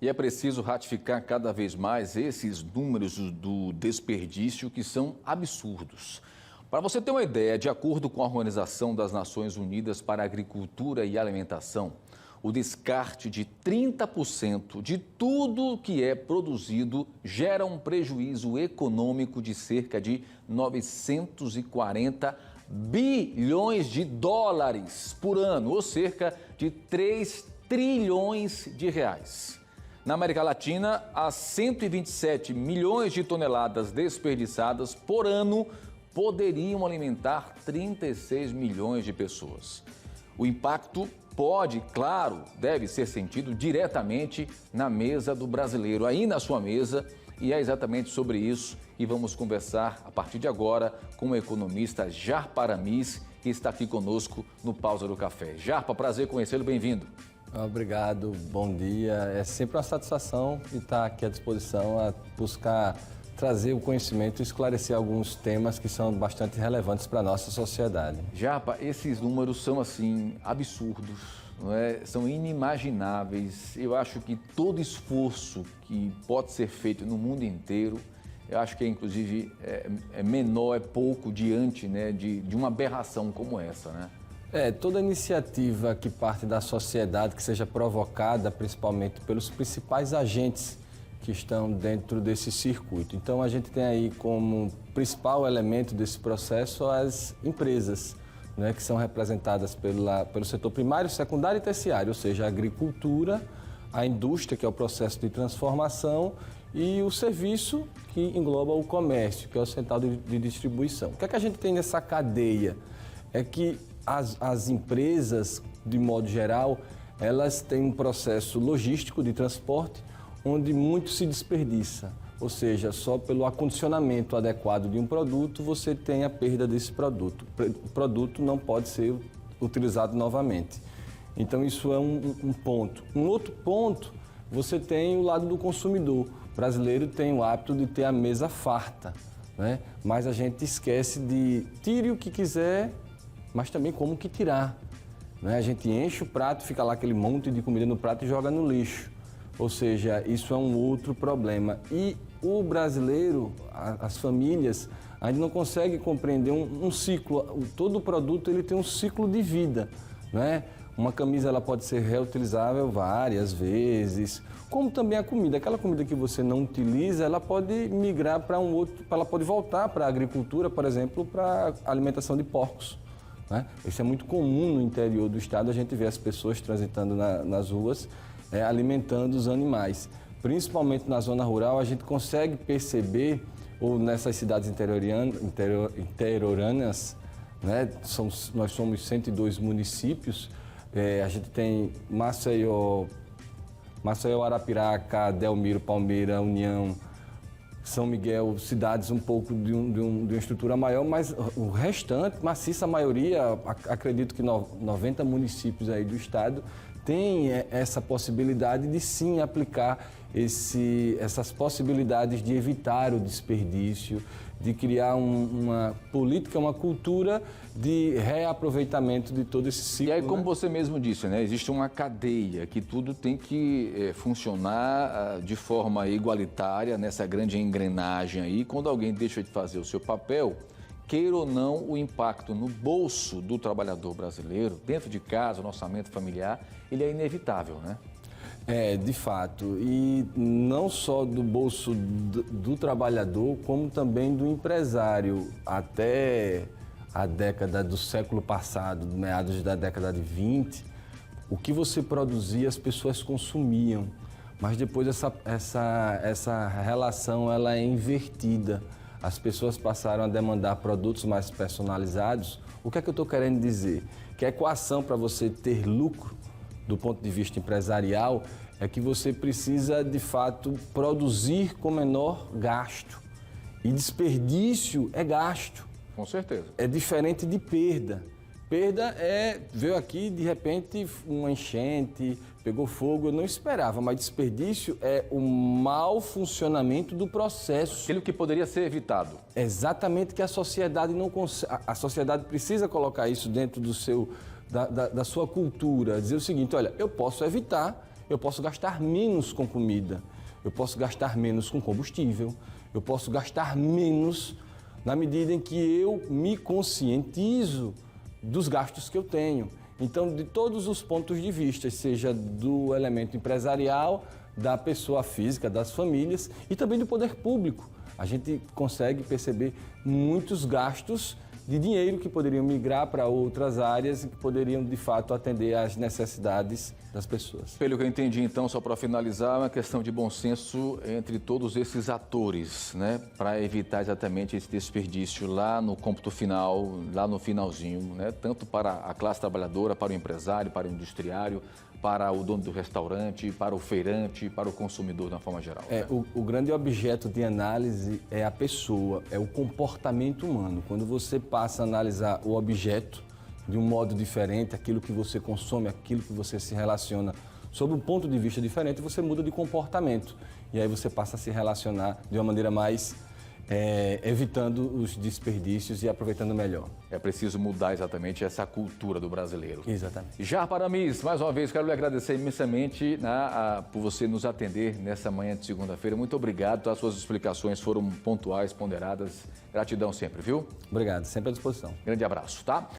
E é preciso ratificar cada vez mais esses números do desperdício que são absurdos. Para você ter uma ideia, de acordo com a Organização das Nações Unidas para a Agricultura e Alimentação, o descarte de 30% de tudo que é produzido gera um prejuízo econômico de cerca de 940 bilhões de dólares por ano, ou cerca de 3 trilhões de reais. Na América Latina, há 127 milhões de toneladas desperdiçadas por ano poderiam alimentar 36 milhões de pessoas. O impacto pode, claro, deve ser sentido diretamente na mesa do brasileiro, aí na sua mesa, e é exatamente sobre isso que vamos conversar a partir de agora com o economista Jarpa Aramis, que está aqui conosco no Pausa do Café. Jarpa, prazer conhecê-lo, bem-vindo. Obrigado, bom dia. É sempre uma satisfação estar aqui à disposição a buscar trazer o conhecimento e esclarecer alguns temas que são bastante relevantes para a nossa sociedade. Jarpa, esses números são assim absurdos, não é? São inimagináveis. Eu acho que todo esforço que pode ser feito no mundo inteiro, eu acho que inclusive é menor, é pouco diante, né, de uma aberração como essa, né? Toda iniciativa que parte da sociedade, que seja provocada principalmente pelos principais agentes que estão dentro desse circuito. Então, a gente tem aí como principal elemento desse processo as empresas, né, que são representadas pelo setor primário, secundário e terciário, ou seja, a agricultura, a indústria, que é o processo de transformação, e o serviço, que engloba o comércio, que é o central de distribuição. O que é que a gente tem nessa cadeia? É que as empresas, de modo geral, elas têm um processo logístico de transporte onde muito se desperdiça, ou seja, só pelo acondicionamento adequado de um produto você tem a perda desse produto. O produto não pode ser utilizado novamente. Então isso é um ponto. Um outro ponto, você tem o lado do consumidor. O brasileiro tem o hábito de ter a mesa farta, né? Mas a gente esquece de tire o que quiser, mas também como que tirar, né? A gente enche o prato, fica lá aquele monte de comida no prato e joga no lixo. Ou seja, isso é um outro problema. E o brasileiro, as famílias, ainda não conseguem compreender um ciclo. Todo produto ele tem um ciclo de vida, né? Uma camisa ela pode ser reutilizável várias vezes, como também a comida. Aquela comida que você não utiliza, ela pode migrar para um outro, ela pode voltar para a agricultura, por exemplo, para a alimentação de porcos, né? Isso é muito comum no interior do estado, a gente vê as pessoas transitando nas ruas, alimentando os animais. Principalmente na zona rural, a gente consegue perceber, ou nessas cidades interioranas, né? Nós somos 102 municípios, a gente tem Maceió, Arapiraca, Delmiro, Palmeira, União, São Miguel, cidades um pouco de uma estrutura maior, mas o restante, maciça maioria, acredito que 90 municípios aí do estado, tem essa possibilidade de sim aplicar essas possibilidades de evitar o desperdício, de criar uma política, uma cultura de reaproveitamento de todo esse ciclo. E aí, como né? você mesmo disse, né, existe uma cadeia que tudo tem que funcionar de forma igualitária nessa grande engrenagem aí. Quando alguém deixa de fazer o seu papel, queira ou não, o impacto no bolso do trabalhador brasileiro, dentro de casa, no orçamento familiar, ele é inevitável, né? De fato. E não só do bolso do trabalhador, como também do empresário. Até a década do século passado, meados da década de 20, o que você produzia, as pessoas consumiam. Mas depois essa relação ela é invertida. As pessoas passaram a demandar produtos mais personalizados. O que é que eu estou querendo dizer? Que a equação para você ter lucro, do ponto de vista empresarial, é que você precisa, de fato, produzir com menor gasto. E desperdício é gasto. Com certeza. É diferente de perda. Perda veio aqui, de repente, uma enchente, pegou fogo, eu não esperava, mas desperdício é o mau funcionamento do processo. Aquilo que poderia ser evitado. Exatamente, que a sociedade não consegue. A sociedade precisa colocar isso dentro da sua cultura, dizer o seguinte: olha, eu posso evitar, eu posso gastar menos com comida, eu posso gastar menos com combustível, eu posso gastar menos na medida em que eu me conscientizo dos gastos que eu tenho. Então, de todos os pontos de vista, seja do elemento empresarial, da pessoa física, das famílias e também do poder público, a gente consegue perceber muitos gastos de dinheiro que poderiam migrar para outras áreas e que poderiam, de fato, atender às necessidades das pessoas. Pelo que eu entendi, então, só para finalizar, é uma questão de bom senso entre todos esses atores, né? Para evitar exatamente esse desperdício lá no cômputo final, lá no finalzinho, né? Tanto para a classe trabalhadora, para o empresário, para o industriário, para o dono do restaurante, para o feirante, para o consumidor, de forma geral. Né? O grande objeto de análise é a pessoa, é o comportamento humano. Quando você passa a analisar o objeto de um modo diferente, aquilo que você consome, aquilo que você se relaciona, sob um ponto de vista diferente, você muda de comportamento. E aí você passa a se relacionar de uma maneira mais evitando os desperdícios e aproveitando melhor. É preciso mudar exatamente essa cultura do brasileiro. Exatamente. Jarbas Aramis, mais uma vez, quero lhe agradecer imensamente por você nos atender nessa manhã de segunda-feira. Muito obrigado, as suas explicações foram pontuais, ponderadas. Gratidão sempre, viu? Obrigado, sempre à disposição. Grande abraço, tá?